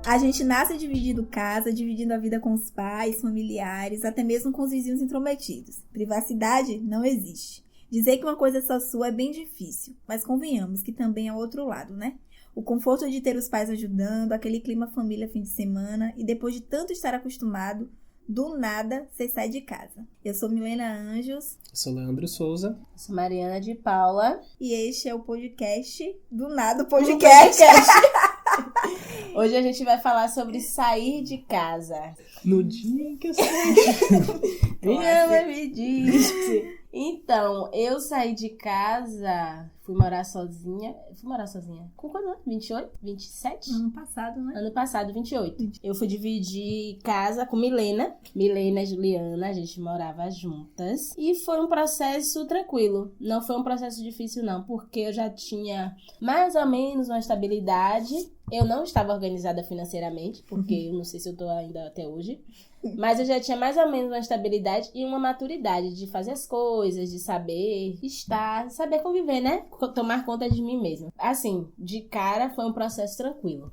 A gente nasce dividindo casa, dividindo a vida com os pais, familiares, até mesmo com os vizinhos intrometidos. Privacidade não existe. Dizer que uma coisa é só sua é bem difícil, mas convenhamos que também é o outro lado, né? O conforto de ter os pais ajudando, aquele clima família fim de semana e depois de tanto estar acostumado, do nada você sai de casa. Eu sou Milena Anjos. Eu sou Leandro Souza. Eu sou Mariana de Paula. E este é o podcast do Nada Podcast. Hoje a gente vai falar sobre sair de casa. No dia que eu saí. Minha mãe me disse. Então, eu saí de casa, fui morar sozinha. Com quanto ano? 28? 27? Ano passado, né? Ano passado, 28. Eu fui dividir casa com Milena e Juliana, a gente morava juntas. E foi um processo tranquilo. Não foi um processo difícil, não, porque eu já tinha mais ou menos uma estabilidade. Eu não estava organizada financeiramente, porque eu não sei se eu tô ainda até hoje. Mas eu já tinha mais ou menos uma estabilidade e uma maturidade de fazer as coisas, de saber estar, saber conviver, né? Tomar conta de mim mesma. Assim, de cara foi um processo tranquilo.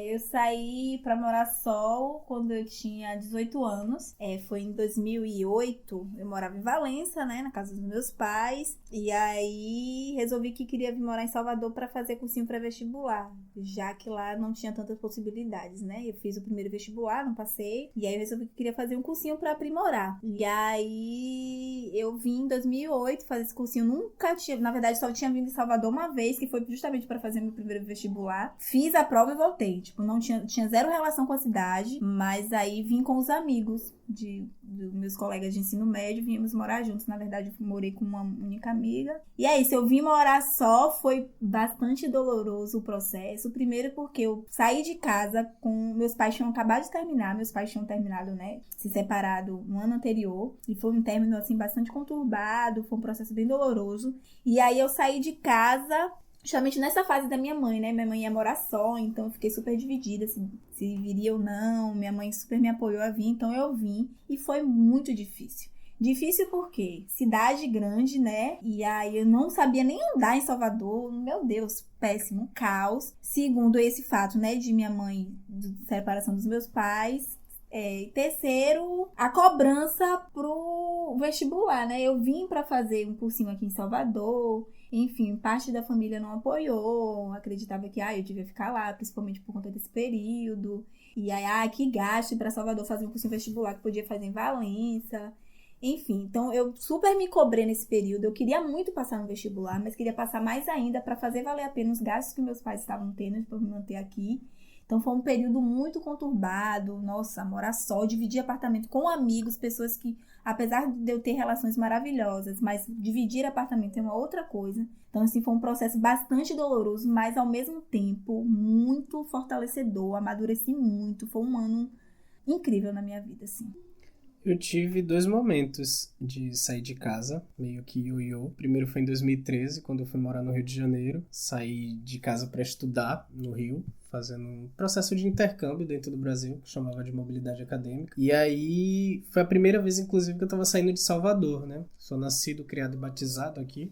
Eu saí pra morar só quando eu tinha 18 anos. Foi em 2008. Eu morava em Valença, né? Na casa dos meus pais. E aí resolvi que queria vir morar em Salvador pra fazer cursinho pré-vestibular. Já que lá não tinha tantas possibilidades, né? Eu fiz o primeiro vestibular, não passei. E aí eu resolvi que queria fazer um cursinho pra aprimorar. E aí eu vim em 2008 fazer esse cursinho. Nunca tinha... Na verdade, só tinha vindo em Salvador uma vez, que foi justamente pra fazer meu primeiro vestibular. Fiz a prova e voltei. Tipo, não tinha zero relação com a cidade, mas aí vim com os amigos dos meus colegas de ensino médio, viemos morar juntos. Na verdade, eu morei com uma única amiga. E é isso, eu vim morar só, foi bastante doloroso o processo. Primeiro porque eu saí de casa com... Meus pais tinham acabado de terminar, né? Se separado no ano anterior. E foi um término, assim, bastante conturbado, foi um processo bem doloroso. E aí eu saí de casa... Justamente nessa fase da minha mãe, né? Minha mãe ia morar só, então eu fiquei super dividida se viria ou não. Minha mãe super me apoiou a vir, então eu vim. E foi muito difícil. Difícil porque cidade grande, né? E aí eu não sabia nem andar em Salvador. Meu Deus, péssimo, caos. Segundo, esse fato, né? De minha mãe, de separação dos meus pais. Terceiro, a cobrança pro vestibular, né? Eu vim pra fazer um cursinho aqui em Salvador. Enfim, parte da família não apoiou, acreditava que eu devia ficar lá, principalmente por conta desse período. E aí, que gasto ir pra Salvador fazer um cursinho vestibular que podia fazer em Valença. Enfim, então eu super me cobrei nesse período. Eu queria muito passar no vestibular, mas queria passar mais ainda pra fazer valer a pena os gastos que meus pais estavam tendo pra me manter aqui. Então foi um período muito conturbado. Nossa, morar só, dividir apartamento com amigos, pessoas que, apesar de eu ter relações maravilhosas, mas dividir apartamento é uma outra coisa. Então, assim, foi um processo bastante doloroso, mas ao mesmo tempo muito fortalecedor. Amadureci muito. Foi um ano incrível na minha vida, assim. Eu tive 2 momentos de sair de casa, meio que ioiô. Primeiro foi em 2013, quando eu fui morar no Rio de Janeiro. Saí de casa para estudar no Rio, fazendo um processo de intercâmbio dentro do Brasil, que chamava de mobilidade acadêmica. E aí foi a primeira vez, inclusive, que eu estava saindo de Salvador, né? Sou nascido, criado e batizado aqui.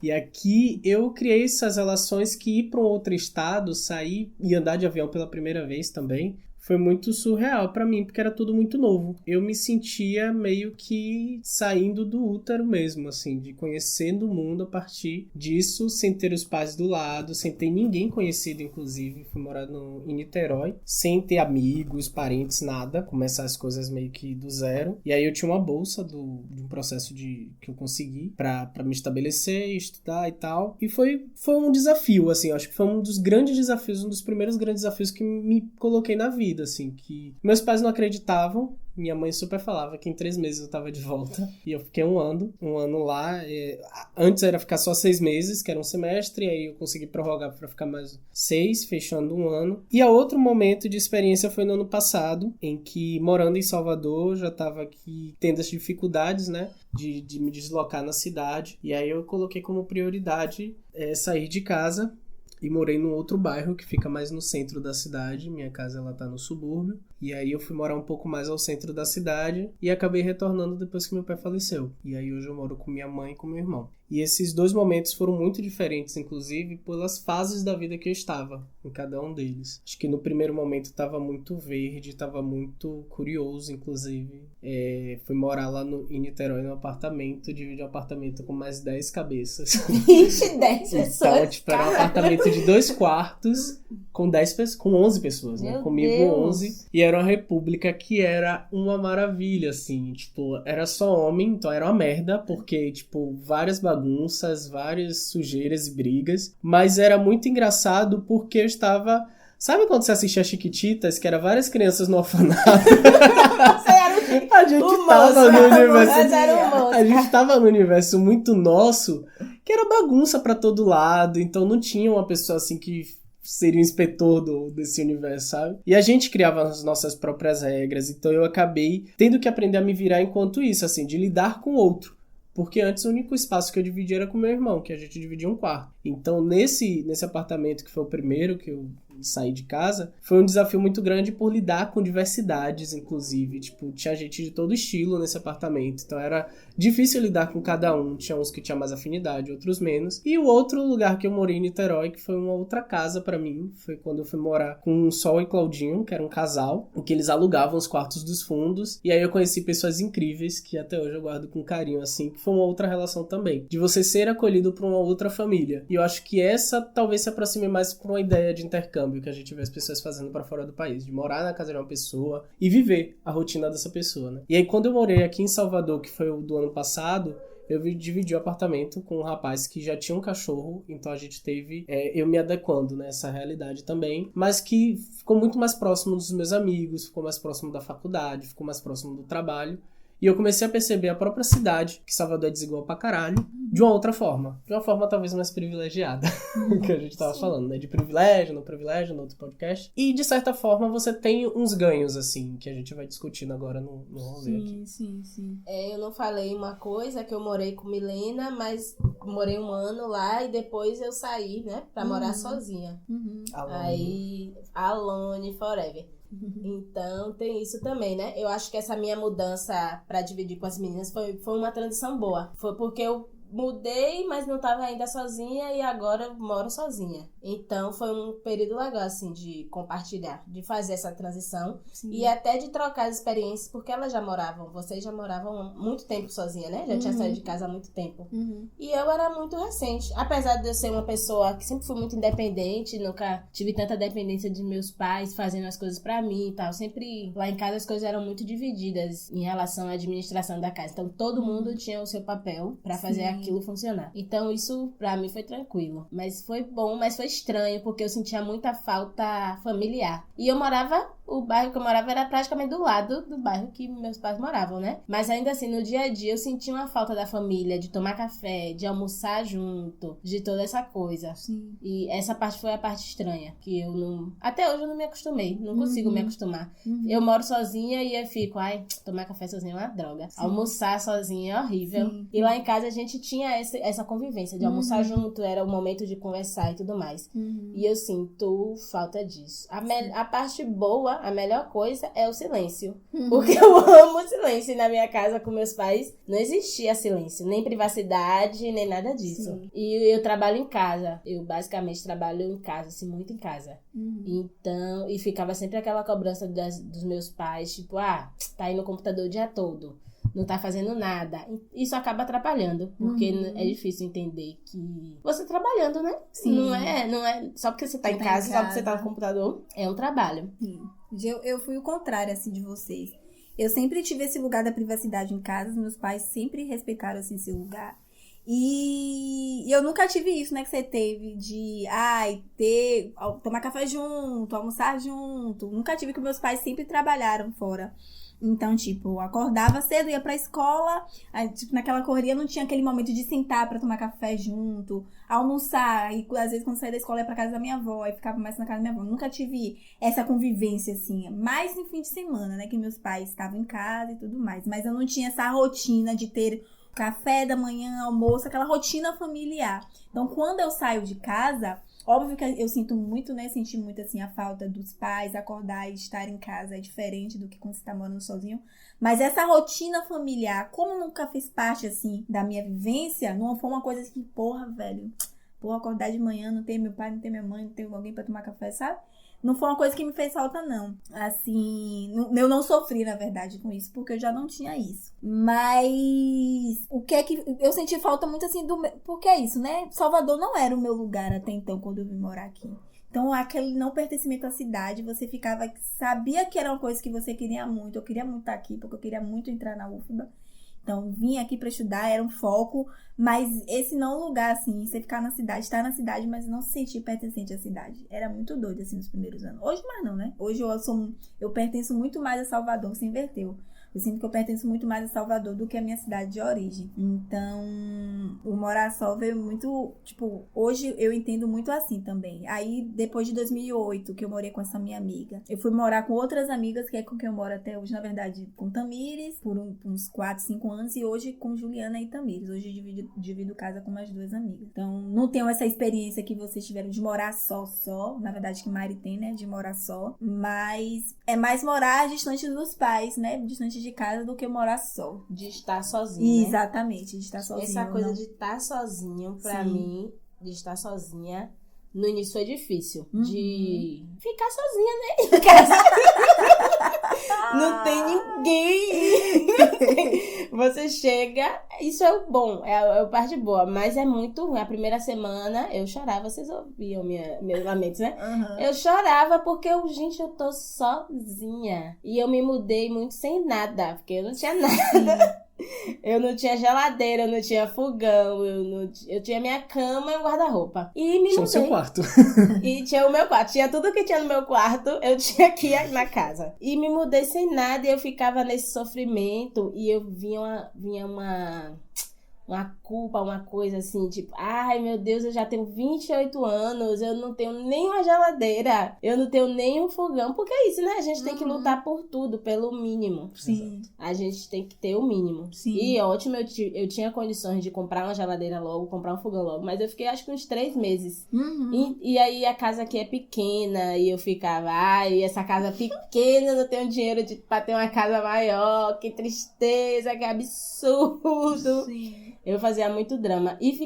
E aqui eu criei essas relações que ir para um outro estado, sair e andar de avião pela primeira vez também, foi muito surreal pra mim, porque era tudo muito novo. Eu me sentia meio que saindo do útero mesmo, assim, de conhecendo o mundo a partir disso, sem ter os pais do lado, sem ter ninguém conhecido, inclusive. Fui morar em Niterói, sem ter amigos, parentes, nada. Começar as coisas meio que do zero. E aí eu tinha uma bolsa de um processo que eu consegui pra me estabelecer, estudar e tal. E foi um desafio, assim, acho que foi um dos grandes desafios, um dos primeiros grandes desafios que me coloquei na vida, assim, que meus pais não acreditavam. Minha mãe super falava que em 3 meses eu tava de volta. E eu fiquei um ano lá. Antes era ficar só 6 meses, que era um semestre. E aí eu consegui prorrogar pra ficar mais 6, fechando um ano. E a outro momento de experiência foi no ano passado, em que, morando em Salvador, já tava aqui tendo as dificuldades, né, de me deslocar na cidade. E aí eu coloquei como prioridade sair de casa. E morei num outro bairro que fica mais no centro da cidade. Minha casa, ela tá no subúrbio. E aí eu fui morar um pouco mais ao centro da cidade e acabei retornando depois que meu pai faleceu. E aí hoje eu moro com minha mãe e com meu irmão. E esses 2 momentos foram muito diferentes, inclusive, pelas fases da vida que eu estava, em cada um deles. Acho que no primeiro momento estava muito verde, estava muito curioso, inclusive. Fui morar lá em Niterói, num apartamento, dividi um apartamento com mais 10 cabeças. 10 pessoas. Então, tipo, era um apartamento de 2 quartos com 11 pessoas, né? Meu Comigo Deus. 11. E era uma república que era uma maravilha, assim. Tipo, era só homem, então era uma merda, porque, tipo, várias bagunças, várias sujeiras e brigas. Mas era muito engraçado porque eu estava... Sabe quando você assistia Chiquititas, que era várias crianças no orfanato? Você era A gente tava no universo... era o moço. A gente tava no universo muito nosso, que era bagunça pra todo lado, então não tinha uma pessoa assim que seria o inspetor desse universo, sabe? E a gente criava as nossas próprias regras, então eu acabei tendo que aprender a me virar enquanto isso, assim, de lidar com o outro. Porque antes o único espaço que eu dividia era com meu irmão, que a gente dividia um quarto. Então nesse apartamento, que foi o primeiro que eu saí de casa, foi um desafio muito grande por lidar com diversidades, inclusive. Tipo, tinha gente de todo estilo nesse apartamento, então era difícil lidar com cada um. Tinha uns que tinham mais afinidade, outros menos. E o outro lugar que eu morei em Niterói, que foi uma outra casa pra mim, foi quando eu fui morar com o Sol e Claudinho, que era um casal, em que eles alugavam os quartos dos fundos. E aí eu conheci pessoas incríveis, que até hoje eu guardo com carinho, assim, que foi uma outra relação também, de você ser acolhido por uma outra família. E eu acho que essa talvez se aproxime mais por uma ideia de intercâmbio que a gente vê as pessoas fazendo pra fora do país, de morar na casa de uma pessoa e viver a rotina dessa pessoa, né? E aí quando eu morei aqui em Salvador, que foi o do ano passado, eu dividi o apartamento com um rapaz que já tinha um cachorro, então a gente teve eu me adequando nessa realidade também, mas que ficou muito mais próximo dos meus amigos, ficou mais próximo da faculdade, ficou mais próximo do trabalho. E eu comecei a perceber a própria cidade, que Salvador é desigual pra caralho, de uma outra forma. De uma forma talvez mais privilegiada, que a gente tava falando, né? De privilégio, no outro podcast. E, de certa forma, você tem uns ganhos, assim, que a gente vai discutindo agora no rolê aqui. Sim. Eu não falei uma coisa, que eu morei com Milena, mas morei 1 ano lá e depois eu saí, né? Pra morar sozinha. Aí, alone forever. Então tem isso também, né? Eu acho que essa minha mudança pra dividir com as meninas foi uma transição boa. Foi porque eu mudei, mas não tava ainda sozinha e agora moro sozinha. Então foi um período legal, assim, de compartilhar, de fazer essa transição. Sim. E até de trocar as experiências, porque vocês já moravam muito tempo sozinha, né? Já tinha saído de casa há muito tempo. E eu era muito recente. Apesar de eu ser uma pessoa que sempre fui muito independente, nunca tive tanta dependência de meus pais fazendo as coisas pra mim e tal. Sempre lá em casa as coisas eram muito divididas em relação à administração da casa. Então todo mundo tinha o seu papel pra fazer aquilo funcionar. Então isso pra mim foi tranquilo. Mas foi bom, mas foi estranho, porque eu sentia muita falta familiar. E o bairro que eu morava era praticamente do lado do bairro que meus pais moravam, né? Mas ainda assim, no dia a dia eu sentia uma falta da família, de tomar café, de almoçar junto, de toda essa coisa. Sim. E essa parte foi a parte estranha, que eu não... Até hoje eu não me acostumei, não consigo me acostumar. Eu moro sozinha e eu fico, tomar café sozinha é uma droga. Sim. Almoçar sozinha é horrível. Sim. E lá em casa a gente tinha essa convivência de almoçar junto, era o momento de conversar e tudo mais. E eu sinto falta disso. A parte boa, a melhor coisa é o silêncio. Porque eu amo o silêncio. E na minha casa com meus pais não existia silêncio, nem privacidade, nem nada disso. Sim. E eu trabalho em casa. Eu basicamente trabalho em casa, assim, muito em casa. Então, e ficava sempre aquela cobrança dos meus pais, tipo, tá aí no computador o dia todo, não tá fazendo nada. Isso acaba atrapalhando, porque é difícil entender que você tá trabalhando, né? Sim. Não é só porque você tá em casa, só porque você tá no computador, é um trabalho. Sim. Eu fui o contrário, assim, de vocês. Eu sempre tive esse lugar da privacidade em casa, meus pais sempre respeitaram, assim, esse lugar. E eu nunca tive isso, né, que você teve de, tomar café junto, almoçar junto. Nunca tive, que meus pais sempre trabalharam fora. Então, tipo, eu acordava cedo, ia pra escola, aí, tipo, naquela correria não tinha aquele momento de sentar pra tomar café junto, almoçar, e às vezes quando saía da escola ia pra casa da minha avó, e ficava mais na casa da minha avó. Nunca tive essa convivência, assim, mais no fim de semana, né, que meus pais estavam em casa e tudo mais. Mas eu não tinha essa rotina de ter café da manhã, almoço, aquela rotina familiar. Então, quando eu saio de casa, óbvio que eu sinto muito, né? Senti muito, assim, a falta dos pais, acordar e estar em casa é diferente do que quando você tá morando sozinho. Mas essa rotina familiar, como nunca fez parte, assim, da minha vivência, não foi uma coisa assim, porra, velho, acordar de manhã, não tem meu pai, não tem minha mãe, não tem alguém pra tomar café, sabe? Não foi uma coisa que me fez falta, não. Assim, eu não sofri, na verdade, com isso, porque eu já não tinha isso. Mas o que é que... Eu senti falta muito, assim, porque é isso, né? Salvador não era o meu lugar até então, quando eu vim morar aqui. Então, aquele não pertencimento à cidade, você sabia que era uma coisa que você queria muito. Eu queria muito estar aqui, porque eu queria muito entrar na UFBA. Então, vim aqui pra estudar, era um foco, mas esse não é um lugar, assim, você ficar na cidade, estar na cidade, mas não se sentir pertencente à cidade. Era muito doido, assim, nos primeiros anos. Hoje mais não, né? Hoje eu pertenço muito mais a Salvador, se inverteu. Eu sinto que eu pertenço muito mais a Salvador do que a minha cidade de origem. Então, o morar só veio muito... Tipo, hoje eu entendo muito assim também. Aí, depois de 2008, que eu morei com essa minha amiga, eu fui morar com outras amigas, que é com quem eu moro até hoje, na verdade, com Tamires, por uns 4, 5 anos, e hoje com Juliana e Tamires. Hoje eu divido casa com mais 2 amigas. Então, não tenho essa experiência que vocês tiveram de morar só. Na verdade, que Mari tem, né? De morar só. Mas é mais morar distante dos pais, né? Distante de casa do que morar só. De estar sozinha, né? Exatamente, de estar sozinha. Essa coisa de estar sozinho, pra mim, de estar sozinha, no início foi difícil. De ficar sozinha, né? Em casa. Não tem ninguém. Você chega, isso é o bom, é a parte boa, mas é muito ruim. A primeira semana eu chorava, vocês ouviam meus lamentos, né? Eu chorava porque gente, eu tô sozinha. E eu me mudei muito sem nada, porque eu não tinha nada. Eu não tinha geladeira, eu não tinha fogão, eu tinha minha cama e um guarda-roupa. E me mudei. Tinha o seu quarto. E tinha o meu quarto. Tinha tudo que tinha no meu quarto, eu tinha aqui na casa. E me mudei sem nada e eu ficava nesse sofrimento. E eu vinha uma culpa, uma coisa assim, tipo, ai meu Deus, eu já tenho 28 anos, eu não tenho nem uma geladeira, eu não tenho nem um fogão, porque é isso, né? A gente tem que lutar por tudo, pelo mínimo. Sim. A gente tem que ter o mínimo. Sim. E ótimo, eu tinha condições de comprar uma geladeira logo, comprar um fogão logo, mas eu fiquei acho que uns 3 meses. E aí a casa aqui é pequena, e eu ficava, ai, essa casa pequena, eu não tenho dinheiro pra ter uma casa maior, que tristeza, que absurdo. Sim. Eu fazia muito drama. E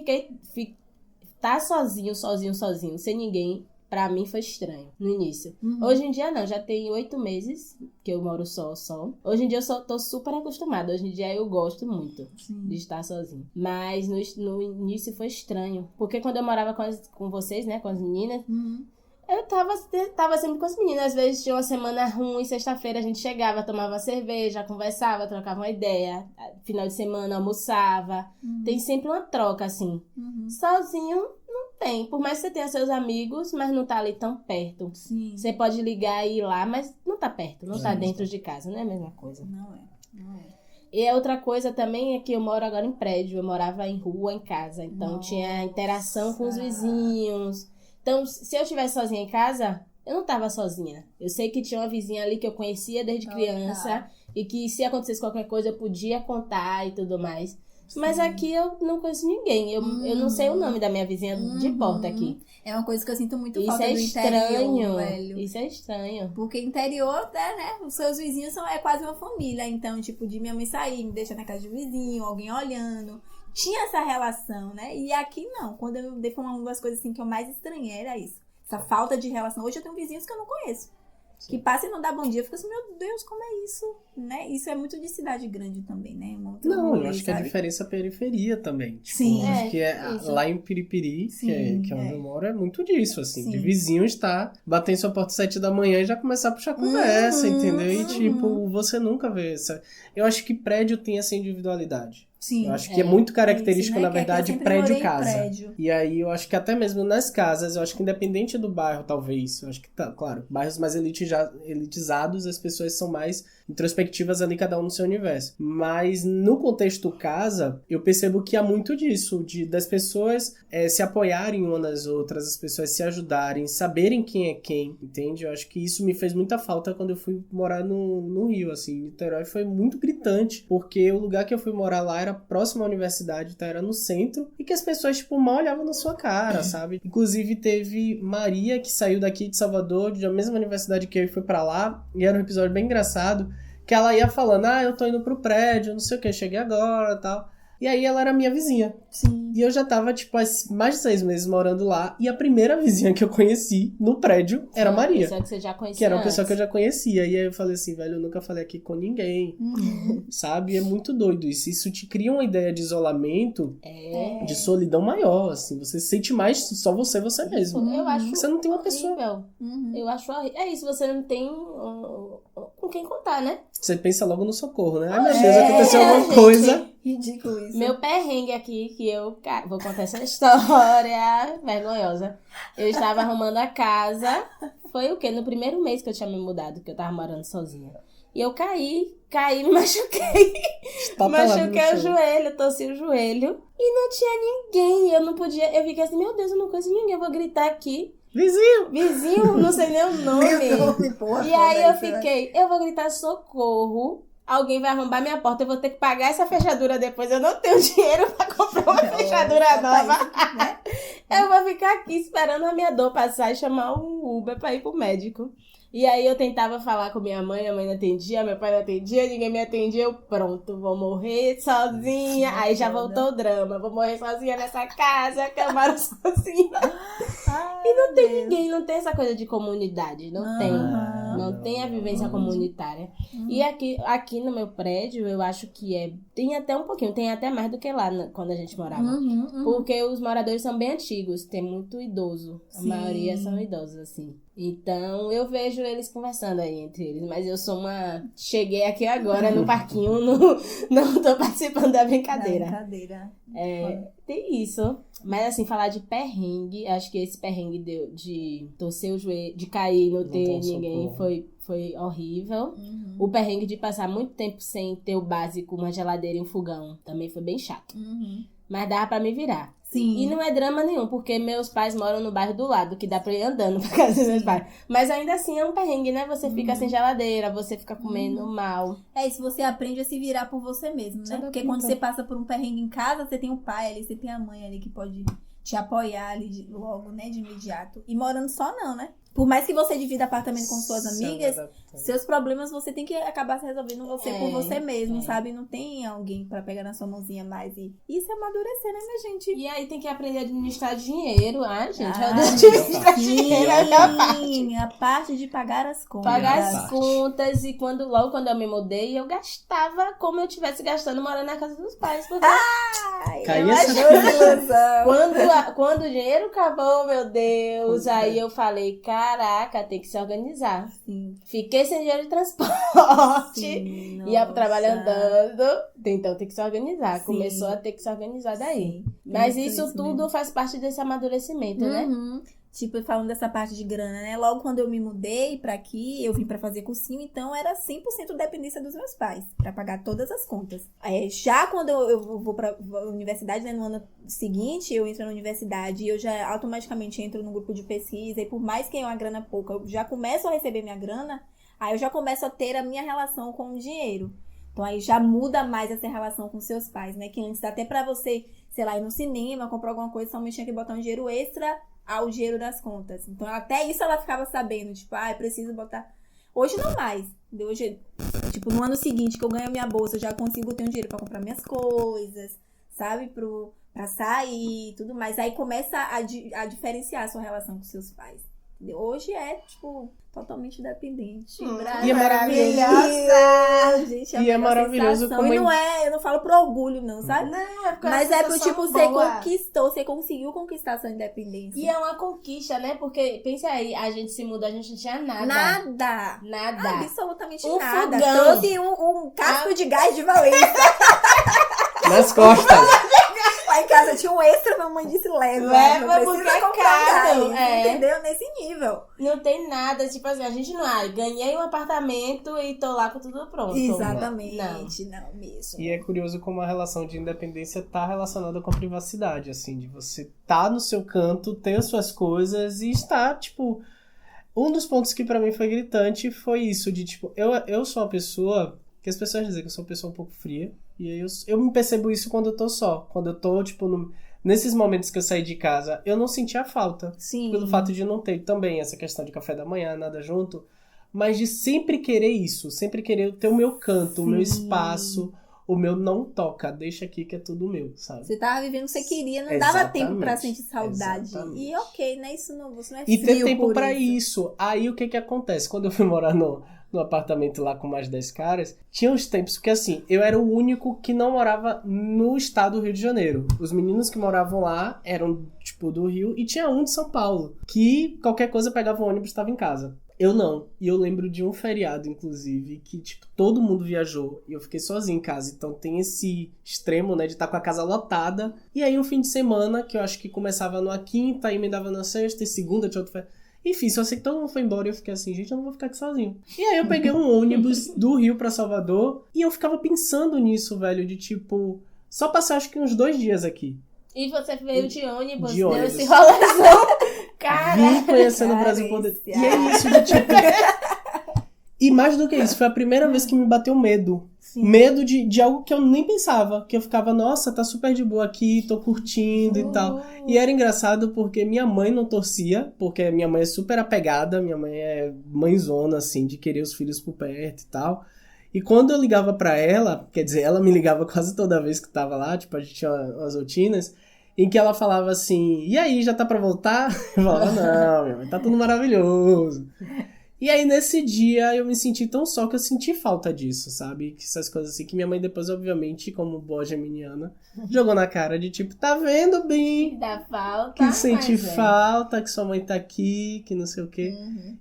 tá sozinho, sem ninguém, pra mim foi estranho, no início. Hoje em dia não, já tem 8 meses que eu moro só. Hoje em dia eu tô super acostumada. Hoje em dia eu gosto muito de estar sozinho. Mas no início foi estranho. Porque quando eu morava com vocês, né, com as meninas... Eu tava sempre com as meninas. Às vezes tinha uma semana ruim, sexta-feira a gente chegava, tomava cerveja, conversava, trocava uma ideia. Final de semana almoçava. Tem sempre uma troca, assim. Sozinho não tem. Por mais que você tenha seus amigos, mas não tá ali tão perto. Sim. Você pode ligar e ir lá, mas não tá perto, não tá dentro de casa. Não é a mesma coisa. Não é. E a outra coisa também é que eu moro agora em prédio. Eu morava em rua, em casa. Então tinha interação com os vizinhos. Então, se eu estivesse sozinha em casa, eu não tava sozinha. Eu sei que tinha uma vizinha ali que eu conhecia desde criança e que se acontecesse qualquer coisa eu podia contar e tudo mais. Mas aqui eu não conheço ninguém. Eu não sei o nome da minha vizinha de porta aqui. É uma coisa que eu sinto muito Isso falta é do estranho, interior, velho. Isso é estranho. Porque interior, né? Os seus vizinhos é quase uma família. Então, tipo, de minha mãe sair, me deixar na casa de vizinho, alguém olhando. Tinha essa relação, né? E aqui não. Quando eu dei, foi uma das coisas assim que eu mais estranhei, era isso. Essa falta de relação. Hoje eu tenho vizinhos que eu não conheço. Que passa e não dá bom dia. Eu fico assim, meu Deus, como é isso? Né? Isso é muito de cidade grande também, né? Eu acho que a diferença é a periferia também. Tipo, Sim. Acho que lá em Piripiri, que é onde eu moro, é muito disso, assim. De vizinho estar, bater em sua porta às 7 da manhã e já começar a puxar conversa, entendeu? E tipo, você nunca vê essa... Eu acho que prédio tem essa individualidade. Sim, eu acho que é muito característico, isso, né? na verdade, que prédio-casa. Prédio. E aí, eu acho que até mesmo nas casas, eu acho que independente do bairro, talvez, eu acho que, claro, bairros mais elitizados, as pessoas são mais introspectivas ali, cada um no seu universo. Mas no contexto casa, eu percebo que há muito disso, das pessoas se apoiarem umas nas outras, as pessoas se ajudarem, saberem quem é quem, entende? Eu acho que isso me fez muita falta quando eu fui morar no Rio, assim. Niterói foi muito gritante, porque o lugar que eu fui morar lá era era próximo à universidade, então era no centro, e que as pessoas, tipo, mal olhavam na sua cara, sabe? Inclusive, teve Maria, que saiu daqui de Salvador, da mesma universidade que eu, e foi pra lá, e era um episódio bem engraçado, que ela ia falando, eu tô indo pro prédio, não sei o que, cheguei agora e tal. E aí ela era minha vizinha. Sim. E eu já tava, tipo, há mais de 6 meses morando lá. E a primeira vizinha que eu conheci no prédio era a Maria. Uma pessoa que você já conhecia. Que era uma pessoa que eu já conhecia. E aí eu falei assim, velho, eu nunca falei aqui com ninguém. Sabe? É muito doido isso. Isso te cria uma ideia de isolamento, de solidão maior, assim. Você se sente mais só você mesmo. Eu acho Você não tem uma horrível. pessoa. Eu acho horrível. É isso, você não tem com quem contar, né? Você pensa logo no socorro, né? Ai, meu Deus, aconteceu alguma coisa. Ridículo isso. Meu perrengue aqui, que eu vou contar essa história vergonhosa. Eu estava arrumando a casa. Foi o quê? No primeiro mês que eu tinha me mudado, que eu tava morando sozinha. E eu caí, me machuquei. Machuquei o joelho, torci o joelho. E não tinha ninguém. Eu não podia. Eu fiquei assim, meu Deus, eu não conheço ninguém. Eu vou gritar aqui. Vizinho, não sei nem o nome. Porra, e aí eu fiquei, eu vou gritar socorro. Alguém vai arrombar minha porta, eu vou ter que pagar essa fechadura depois. Eu não tenho dinheiro pra comprar uma fechadura nova. Isso, né? Eu vou ficar aqui esperando a minha dor passar e chamar um Uber pra ir pro médico. E aí eu tentava falar com minha mãe, a mãe não atendia, meu pai não atendia, ninguém me atendia. Eu, pronto, vou morrer sozinha. Aí já voltou o drama, vou morrer sozinha nessa casa, que eu moro sozinha. E não tem ninguém, não tem essa coisa de comunidade, não tem. Não tem a vivência comunitária. E aqui no meu prédio, eu acho que tem até um pouquinho, tem até mais do que lá quando a gente morava. Porque os moradores são bem antigos, tem muito idoso. A maioria são idosos, assim. Então, eu vejo eles conversando aí entre eles. Mas eu sou cheguei aqui agora no parquinho, não tô participando da brincadeira. Tem isso. Mas assim, falar de perrengue, acho que esse perrengue de torcer o joelho, de cair, não ter ninguém, foi horrível. O perrengue de passar muito tempo sem ter o básico, uma geladeira e um fogão, também foi bem chato. Mas dava pra me virar. Sim. E não é drama nenhum, porque meus pais moram no bairro do lado, que dá pra ir andando pra casa dos meus pais. Mas ainda assim é um perrengue, né? Você fica sem geladeira, você fica comendo mal. Isso, você aprende a se virar por você mesmo, né? Porque quando você passa por um perrengue em casa, você tem o pai ali, você tem a mãe ali que pode te apoiar ali logo, né? De imediato. E morando só não, né? Por mais que você divida apartamento com suas amigas, seus problemas você tem que acabar se resolvendo por você mesmo, sabe? Não tem alguém pra pegar na sua mãozinha mais. E isso é amadurecer, né, minha gente? E aí tem que aprender a administrar dinheiro. Gente, administrar dinheiro é a minha parte. A parte de pagar as contas. Pagar as contas. E logo quando eu me mudei, eu gastava como eu estivesse gastando morando na casa dos pais. Porque quando o dinheiro acabou, meu Deus, aí eu falei, caraca, tem que se organizar. Sim. Fiquei sem dinheiro de transporte. Ia pro trabalho andando. Então tem que se organizar. Sim. Começou a ter que se organizar daí. Sim. Mas isso tudo faz parte desse amadurecimento, né? Tipo, falando dessa parte de grana, né? Logo quando eu me mudei pra aqui, eu vim pra fazer cursinho, então era 100% dependência dos meus pais, pra pagar todas as contas. Já quando eu vou pra universidade, né? No ano seguinte, eu entro na universidade e eu já automaticamente entro no grupo de pesquisa, e por mais que tenha uma grana pouca, eu já começo a receber minha grana, aí eu já começo a ter a minha relação com o dinheiro. Então aí já muda mais essa relação com seus pais, né? Que antes até pra você, sei lá, ir no cinema, comprar alguma coisa, somente tinha que botar um dinheiro extra ao dinheiro das contas. Então, até isso ela ficava sabendo. Tipo, preciso botar... Hoje não mais. Hoje, tipo, no ano seguinte que eu ganho a minha bolsa, eu já consigo ter um dinheiro pra comprar minhas coisas, sabe? Pra sair e tudo mais. Aí começa a diferenciar a sua relação com seus pais. Entendeu? Hoje é, tipo, totalmente dependente. E é maravilhosa! Gente, e é maravilhoso como... E não eu não falo por orgulho, não, sabe? Não, mas é pro tipo, você conquistou, você conseguiu conquistar sua independência. E é uma conquista, né? Porque, pense aí, a gente se mudou, a gente não tinha nada. Nada. Absolutamente um nada. Fogão. Trouxe um casco de gás de Valença. Nas costas. Lá em casa tinha um extra, minha mãe disse, leva porque é caro. Entendeu? Nesse nível. Não tem nada, tipo assim, a gente não... ganhei um apartamento e tô lá com tudo pronto. Exatamente. Não mesmo. E é curioso como a relação de independência tá relacionada com a privacidade, assim, de você tá no seu canto, ter as suas coisas e estar, tipo... Um dos pontos que pra mim foi gritante foi isso, de tipo, eu sou uma pessoa... que as pessoas dizem que eu sou uma pessoa um pouco fria, E aí eu me percebo isso quando eu tô só. Quando eu tô, tipo, nesses momentos que eu saí de casa, eu não sentia falta. Sim. Pelo fato de não ter também essa questão de café da manhã, nada junto. Mas de sempre querer isso. Sempre querer ter o meu canto, o meu espaço. O meu não toca, deixa aqui que é tudo meu, sabe? Você tava vivendo o que você queria, não dava tempo pra sentir saudade. E ok, né? Isso não, você não é frio. E ter tempo pra isso. Aí o que acontece? Quando eu fui morar no apartamento lá com mais 10 caras, tinha uns tempos, porque assim, eu era o único que não morava no estado do Rio de Janeiro. Os meninos que moravam lá eram, tipo, do Rio, e tinha um de São Paulo, que qualquer coisa pegava o ônibus e estava em casa. Eu não. E eu lembro de um feriado, inclusive, que, tipo, todo mundo viajou e eu fiquei sozinho em casa. Então tem esse extremo, né, de estar com a casa lotada. E aí um fim de semana, que eu acho que começava numa quinta, emendava na sexta e segunda, tinha outro feriado. Enfim, só sei que todo mundo foi embora e eu fiquei assim, gente, eu não vou ficar aqui sozinho. E aí eu peguei um ônibus do Rio pra Salvador e eu ficava pensando nisso, velho, de tipo... Só passar acho que uns 2 dias aqui. E você veio de ônibus, De ônibus. deu esse rolezão. Cara, Vim conhecendo o Brasil por dentro. E é isso, de tipo... E mais do que isso, foi a primeira vez que me bateu medo. Sim. Medo de algo que eu nem pensava. Que eu ficava, nossa, tá super de boa aqui, tô curtindo e tal. E era engraçado porque minha mãe não torcia, porque minha mãe é super apegada, minha mãe é mãezona, assim, de querer os filhos por perto e tal. E quando eu ligava pra ela, quer dizer, ela me ligava quase toda vez que tava lá, tipo, a gente tinha umas rotinas, em que ela falava assim, e aí, já tá pra voltar? Eu falava, não, minha mãe, tá tudo maravilhoso. E aí, nesse dia, eu me senti tão só que eu senti falta disso, sabe? Que essas coisas assim, que minha mãe depois, obviamente, como boa geminiana, jogou na cara de tipo, tá vendo, bem? Dá falta. Que sente falta, que sua mãe tá aqui, que não sei o quê.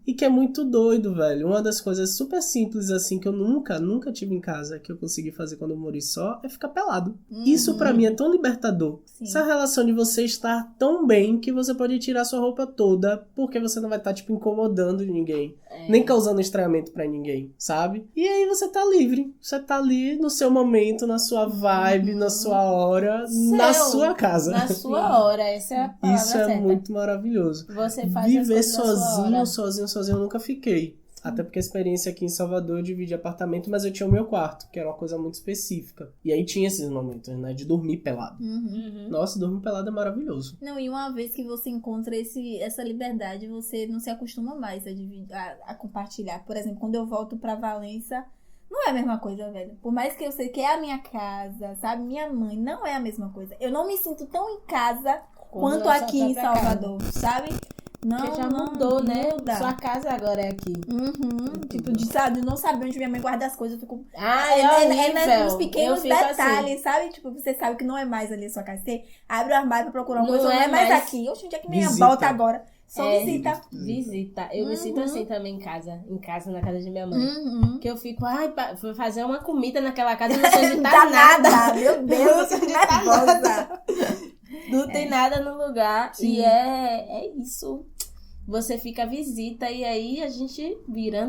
E que é muito doido, velho. Uma das coisas super simples, assim, que eu nunca tive em casa, que eu consegui fazer quando eu morei só, é ficar pelado. Isso pra mim é tão libertador. Sim. Essa relação de você estar tão bem que você pode tirar sua roupa toda, porque você não vai estar, tipo, incomodando ninguém. Nem causando estranhamento pra ninguém, sabe? E aí você tá livre. Você tá ali no seu momento, na sua vibe, na sua hora, na sua casa. Na sua hora, essa é a palavra Isso é certa. muito maravilhoso. Você faz Viver sozinho, eu nunca fiquei. Até porque a experiência aqui em Salvador eu dividi apartamento, mas eu tinha o meu quarto, que era uma coisa muito específica. E aí tinha esses momentos, né, de dormir pelado. Nossa, dormir pelado é maravilhoso. Não, e uma vez que você encontra essa liberdade, você não se acostuma mais a compartilhar. Por exemplo, quando eu volto pra Valença, não é a mesma coisa, velho. Por mais que eu sei que é a minha casa, sabe? Minha mãe, não é a mesma coisa. Eu não me sinto tão em casa quanto aqui em Salvador, sabe? Não, porque já mudou, né? Sua casa agora é aqui. Tipo, de não saber onde minha mãe guarda as coisas. Eu fico... é nos pequenos detalhes, assim. Sabe? Tipo, você sabe que não é mais ali a sua casa. Você abre o armário pra procurar uma coisa, não é mais aqui. Oxe, onde é que minha volta agora? Só visita. Visita. Eu me sinto assim também em casa, na casa de minha mãe. Que eu fico, vou fazer uma comida naquela casa, não sei onde tá nada. Meu Deus, eu tô nervosa. Não tem nada no lugar. Sim. E é isso. Você fica visita e aí a gente virou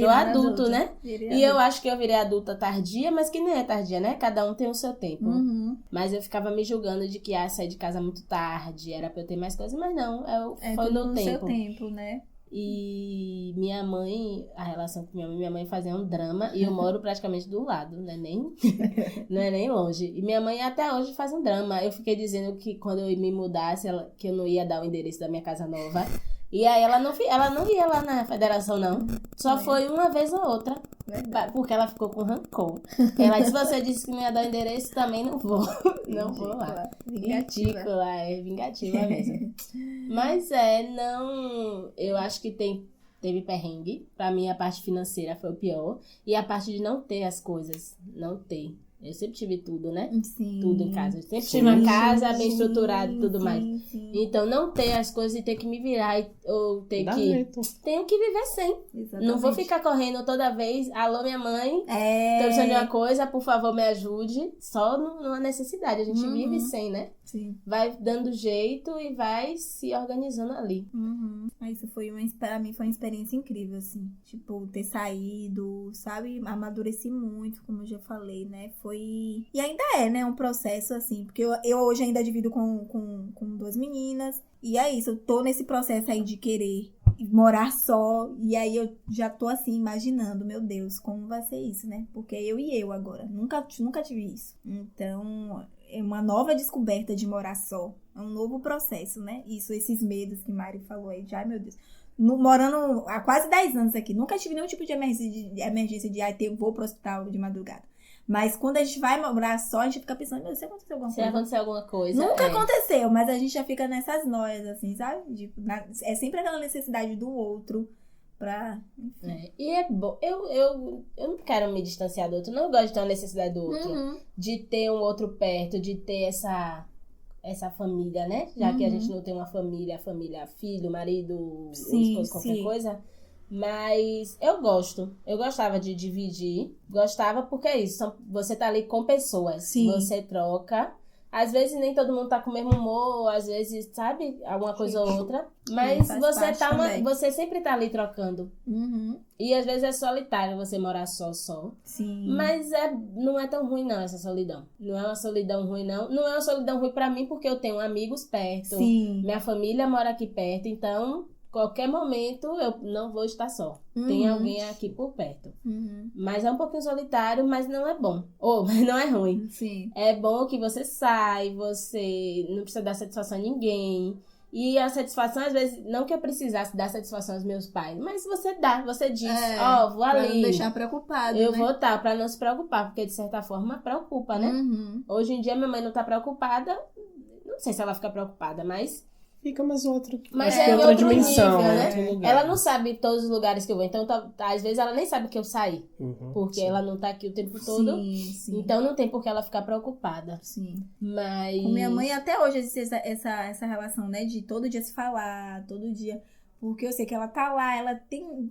adulto, né? E eu acho que eu virei adulta tardia, mas que nem é tardia, né? Cada um tem o seu tempo. Mas eu ficava me julgando de que sair de casa muito tarde, era pra eu ter mais coisas, mas não, foi no tempo. Seu tempo, né? E minha mãe, a relação com minha mãe fazia um drama e eu moro praticamente do lado, não é nem longe. E minha mãe até hoje faz um drama. Eu fiquei dizendo que quando eu me mudasse, que eu não ia dar o endereço da minha casa nova. E aí ela não ia lá na federação, não. Só foi uma vez ou outra. Verdade. Porque ela ficou com rancor. Ela disse, você disse que não ia dar o endereço, também não vou. Não vou lá. Ridícula, é vingativa mesmo. Mas eu acho que teve perrengue. Pra mim, a parte financeira foi o pior. E a parte de não ter as coisas. Não ter. Eu sempre tive tudo, né? Sim. Tudo em casa. Eu sempre tive uma casa bem estruturada e tudo mais. Sim. Então, não ter as coisas e ter que me virar ou ter tenho que viver sem. Exatamente. Não vou ficar correndo toda vez. Alô, minha mãe. Tô precisando de uma coisa, por favor, me ajude. Só numa necessidade. A gente vive sem, né? Sim. Vai dando jeito e vai se organizando ali. Isso pra mim foi uma experiência incrível, assim. Tipo, ter saído, sabe? Amadureci muito, como eu já falei, né? E ainda é, né? Um processo, assim. Porque eu hoje ainda divido com 2 meninas. E é isso, eu tô nesse processo aí de querer morar só. E aí eu já tô assim, imaginando, meu Deus, como vai ser isso, né? Porque eu agora. Nunca tive isso. Então, é uma nova descoberta de morar só. É um novo processo, né? Esses medos que Mari falou aí. Já, ai, meu Deus. Morando há quase 10 anos aqui. Nunca tive nenhum tipo de emergência de vou pro hospital de madrugada. Mas quando a gente vai morar só, a gente fica pensando, meu, se acontecer alguma coisa. Se acontecer alguma coisa. Nunca aconteceu, mas a gente já fica nessas noias, assim, sabe? Tipo, é sempre aquela necessidade do outro pra... E é bom. Eu não quero me distanciar do outro. Não gosto de ter uma necessidade do outro. De ter um outro perto, de ter essa família, né? Já que a gente não tem uma família, filho, marido, esposo, qualquer coisa. Mas eu gostava de dividir, gostava porque é isso, você tá ali com pessoas, você troca, às vezes nem todo mundo tá com o mesmo humor, às vezes, sabe, alguma coisa ou outra, mas você sempre tá ali trocando, e às vezes é solitário você morar só, mas não é tão ruim não essa solidão, não é uma solidão ruim não é uma solidão ruim pra mim porque eu tenho amigos perto, minha família mora aqui perto, então... Qualquer momento eu não vou estar só. Tem alguém aqui por perto. Mas é um pouquinho solitário, mas não é bom. Mas não é ruim. Sim. É bom que você sai, você não precisa dar satisfação a ninguém. E a satisfação, às vezes, não que eu precisasse dar satisfação aos meus pais, mas você diz, vou ali. Pra não deixar preocupado, eu né? vou estar, pra não se preocupar, porque de certa forma preocupa, né? Hoje em dia minha mãe não tá preocupada, não sei se ela fica preocupada, mas... Fica mais outro. Mas é outra outro dimensão, nível, né? outro lugar. Ela não sabe todos os lugares que eu vou. Então, às vezes, ela nem sabe que eu saí. Porque ela não tá aqui o tempo todo. Sim. Então, não tem por que ela ficar preocupada. Sim. Mas... Com minha mãe, até hoje, existe essa relação, né? De todo dia se falar, todo dia... Porque eu sei que ela tá lá, ela tem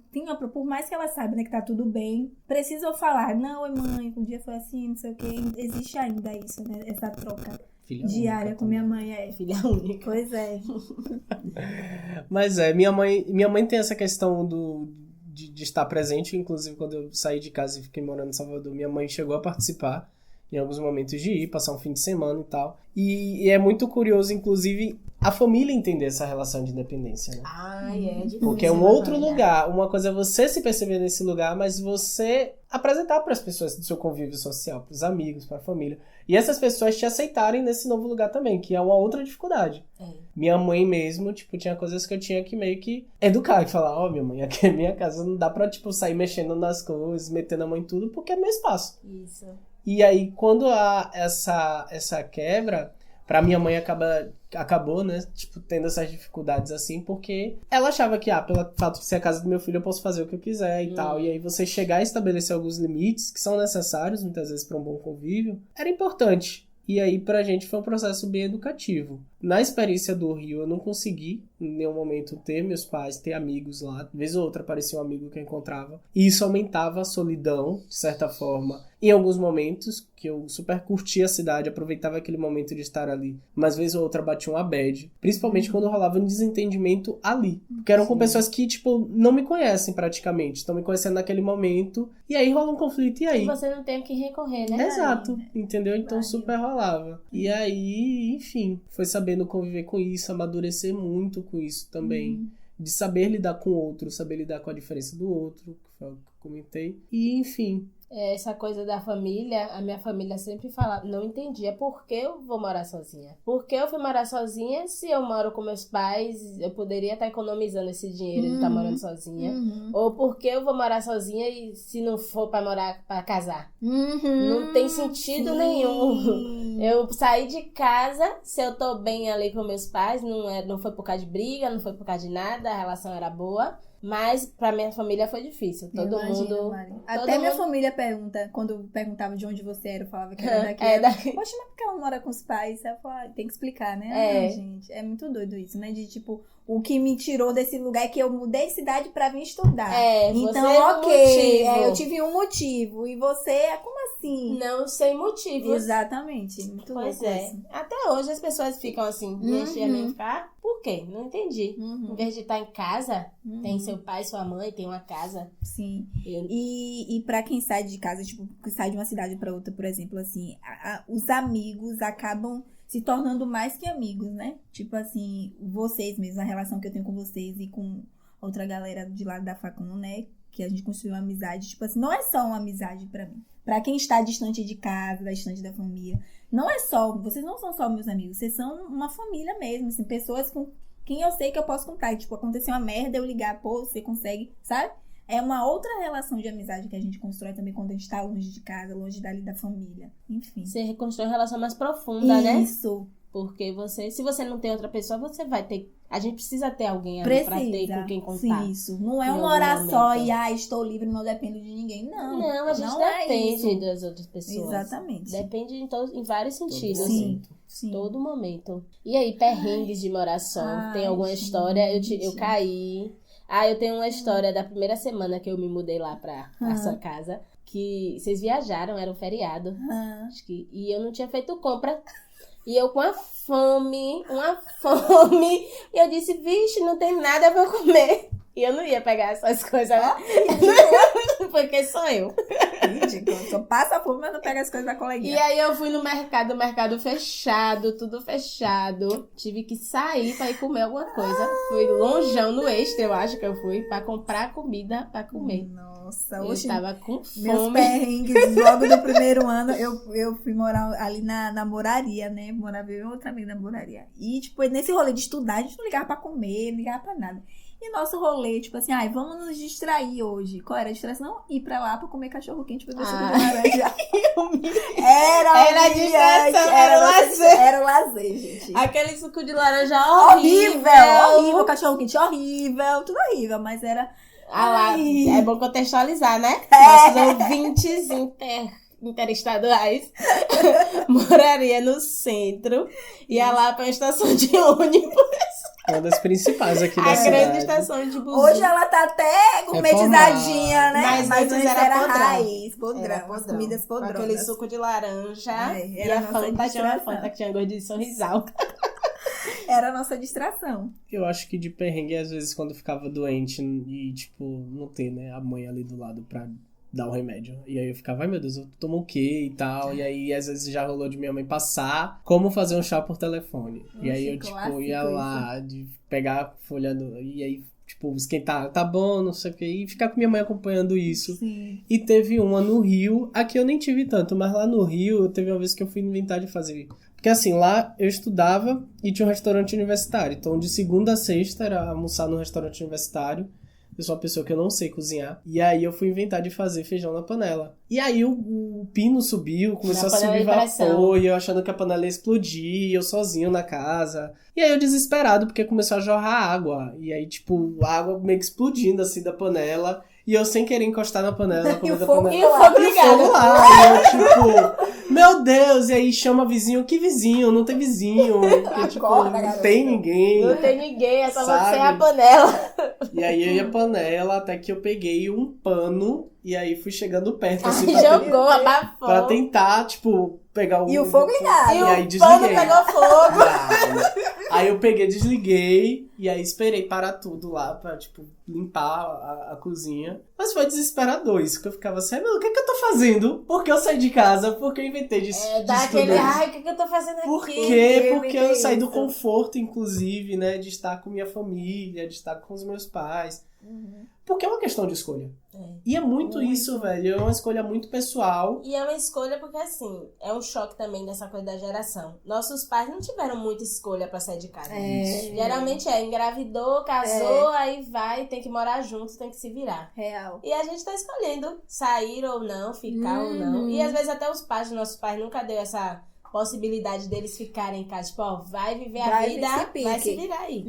por mais que ela saiba, né, que tá tudo bem, precisa eu falar, não, mãe, um dia foi assim, não sei o quê. Existe ainda isso, né? Essa troca. Filha diária com minha mãe, Filha única. Pois é. Mas minha mãe tem essa questão de estar presente, inclusive quando eu saí de casa e fiquei morando em Salvador, minha mãe chegou a participar em alguns momentos de ir, passar um fim de semana e tal. E é muito curioso, inclusive, a família entender essa relação de independência, né? É difícil. Porque é um outro lugar. Uma coisa é você se perceber nesse lugar, mas você apresentar para as pessoas do seu convívio social, para os amigos, para a família. E essas pessoas te aceitarem nesse novo lugar também, que é uma outra dificuldade. Minha mãe mesmo, tinha coisas que eu tinha que meio que educar e falar, minha mãe, aqui é minha casa, não dá pra, sair mexendo nas coisas, metendo a mão em tudo, porque é meu espaço. Isso. E aí, quando há essa quebra, pra minha mãe acabou, né, tendo essas dificuldades assim, porque ela achava que, pelo fato de ser a casa do meu filho, eu posso fazer o que eu quiser e tal. E aí você chegar a estabelecer alguns limites que são necessários, muitas vezes, para um bom convívio, era importante. E aí, pra gente, foi um processo bem educativo. Na experiência do Rio, eu não consegui, em nenhum momento, ter meus pais, ter amigos lá. De vez ou outra aparecia um amigo que eu encontrava. E isso aumentava a solidão, de certa forma. Em alguns momentos, que eu super curtia a cidade, aproveitava aquele momento de estar ali. Mas, vez ou outra, batia uma bad. Principalmente quando rolava um desentendimento ali. Porque eram com pessoas que, não me conhecem praticamente. Estão me conhecendo naquele momento. E aí rola um conflito, e aí? E você não tem o que recorrer, né? Exato, entendeu? Então super rolava. E aí, enfim, foi sabendo conviver com isso, amadurecer muito com isso também. De saber lidar com o outro, saber lidar com a diferença do outro, que foi o que eu comentei. E, enfim... Essa coisa da família, a minha família sempre falava, não entendia por que eu vou morar sozinha. Por que eu fui morar sozinha se eu moro com meus pais, eu poderia estar economizando esse dinheiro de estar morando sozinha. Ou por que eu vou morar sozinha e se não for pra morar, pra casar? Não tem sentido nenhum. Eu saí de casa, se eu tô bem ali com meus pais, não foi por causa de briga, não foi por causa de nada, a relação era boa. Mas pra minha família foi difícil. Todo mundo... Até minha família pergunta, quando perguntava de onde você era, eu falava que era daqui. daqui. Poxa, mas porque ela mora com os pais? Eu falava, tem que explicar, né? Gente, é muito doido isso, né? De o que me tirou desse lugar é que eu mudei de cidade pra vir estudar. Então, ok, eu tive um motivo. E você, como assim? Não sem motivo. Exatamente. Muito louco isso. Até hoje as pessoas ficam assim, mexendo ficar. Por quê? Não entendi. Em vez de estar em casa, tem seu pai, sua mãe, tem uma casa. Sim. E pra quem sai de casa, que sai de uma cidade pra outra, por exemplo, assim, os amigos acabam se tornando mais que amigos, né? Vocês mesmos, a relação que eu tenho com vocês e com outra galera de lá da Facom, né? Que a gente construiu uma amizade. Tipo assim, não é só uma amizade pra mim. Pra quem está distante de casa, distante da família. Não é só, vocês não são só meus amigos. Vocês são uma família mesmo, assim. Pessoas com quem eu sei que eu posso contar. E, tipo, aconteceu uma merda, eu ligar, pô, você consegue, sabe? É uma outra relação de amizade que a gente constrói também quando a gente tá longe de casa, longe dali da família. Enfim. Você reconstrói uma relação mais profunda, né? Isso. Porque se você não tem outra pessoa, você vai ter... A gente precisa ter alguém ali pra ter com quem contar. Sim, isso. Não é Em uma algum hora momento. só e, estou livre, não dependo de ninguém. Não. Não, a gente não é depende isso. das outras pessoas. Exatamente. Depende em vários sentidos. Sim, sim. Todo momento. E aí, perrengues de morar só? Tem alguma gente. história? Eu caí. Eu tenho uma história da primeira semana que eu me mudei lá pra sua casa. Que vocês viajaram, era um feriado. Acho que, e eu não tinha feito compra. E eu com uma fome. E eu disse, vixe, não tem nada pra eu comer. E eu não ia pegar essas coisas, né? Porque sou eu. Ridículo. Só passa fome, mas não pega as coisas da coleguinha. E aí eu fui no mercado fechado, tudo fechado. Tive que sair pra ir comer alguma coisa. Fui longeão no Extra, eu acho que eu fui, pra comprar comida pra comer. Nossa, Eu hoje tava com fome. meus perrengues, logo do primeiro ano, eu fui morar ali na Moraria, né? Morava eu e outra amiga na Moraria. E, tipo, nesse rolê de estudar, a gente não ligava pra comer, não ligava pra nada. E nosso rolê, tipo assim, vamos nos distrair hoje. Qual era a distração? Ir pra lá pra comer cachorro quente, beber suco de laranja. Era distração, era o lazer, gente. Aquele suco de laranja Horrível, cachorro quente horrível, tudo horrível, mas era... É bom contextualizar, né? Nossos ouvintes interestaduais moraria no centro, ia lá pra estação de ônibus. Uma das principais aqui da A cidade. grande estação de Buzu. Hoje ela tá até gourmetizadinha, né? Mas antes antes era podrão. raiz, podrão. Era As podrão. comidas Com aquele podrões. suco de laranja. É, E era a a nossa Fanta tinha uma distração. Fanta que tinha gosto de sorrisal. Era a nossa distração. Eu acho que de perrengue, às vezes, quando eu ficava doente e, tipo, não ter, né, a mãe ali do lado pra dar o remédio. E aí eu ficava, ai meu Deus, eu tomo o quê e tal. E aí, às vezes, já rolou de minha mãe passar como fazer um chá por telefone. E aí eu, tipo, ia lá, de pegar a folha e aí, tipo, esquentar, tá bom, não sei o quê. E ficar com minha mãe acompanhando isso. Sim. E teve uma no Rio, aqui eu nem tive tanto, mas lá no Rio, teve uma vez que eu fui inventar de fazer. Porque assim, lá eu estudava e tinha um restaurante universitário. Então, de segunda a sexta era almoçar no restaurante universitário. Eu sou uma pessoa que eu não sei cozinhar. E aí eu fui inventar de fazer feijão na panela. E aí o pino subiu, começou a subir vapor. E eu achando que a panela ia explodir. Eu sozinho na casa. E aí eu desesperado, porque começou a jorrar água. E aí, tipo, a água meio que explodindo assim da panela. E eu sem querer encostar na panela. E o fogo ligado. Lá. E eu, tipo, meu Deus. E aí chama vizinho. Que vizinho? Não tem vizinho. Porque, tipo, não tem ninguém. Não tem ninguém, é só sabe? você e a panela. E aí eu ia panela até que eu peguei um pano e aí fui chegando perto assim Jogou, abafou. pra tentar, tipo, pegar o... E o fogo ligado. E aí o desliguei. pano pegou fogo. Aí eu peguei, desliguei e aí esperei parar tudo lá pra, tipo, limpar a cozinha. Mas foi desesperador isso, que eu ficava assim, meu, o que é que eu tô fazendo? Por que eu saí de casa? Por que eu inventei de Dá aquele, o que eu tô fazendo aqui? Por quê? Porque eu saí do isso. conforto, inclusive, né, de estar com minha família, de estar com os meus pais. Porque é uma questão de escolha. E é muito isso, velho. É uma escolha muito pessoal. E é uma escolha porque, assim, é um choque também dessa coisa da geração. Nossos pais não tiveram muita escolha pra sair de casa. Geralmente engravidou, casou, aí vai, tem que morar junto, tem que se virar. Real. E a gente tá escolhendo sair ou não, ficar ou não. E às vezes até os pais, nossos pais, nunca deu essa possibilidade deles ficarem em casa. Tipo, ó, vai viver a vida, vai se virar aí.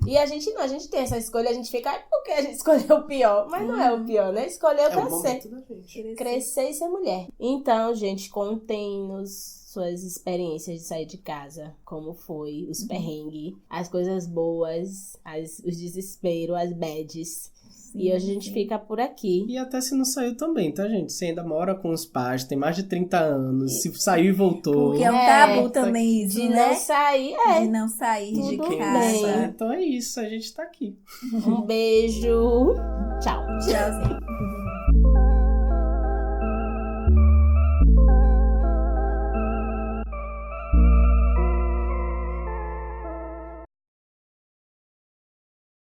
E a gente não, a gente tem essa escolha, a gente fica, porque a gente escolheu o pior. Mas não é o pior, né? Escolheu crescer. Crescer e ser mulher. Então, gente, contem-nos suas experiências de sair de casa. Como foi, os perrengues, as coisas boas, os desesperos, as bads. E hoje a gente fica por aqui. E até se não saiu também, tá, gente? Você ainda mora com os pais, tem mais de 30 anos, se saiu e voltou. Porque é um tabu também isso, de né? não sair, De não sair Tudo de bem. casa. Então é isso, a gente tá aqui. Um beijo. Tchau. Tchauzinho.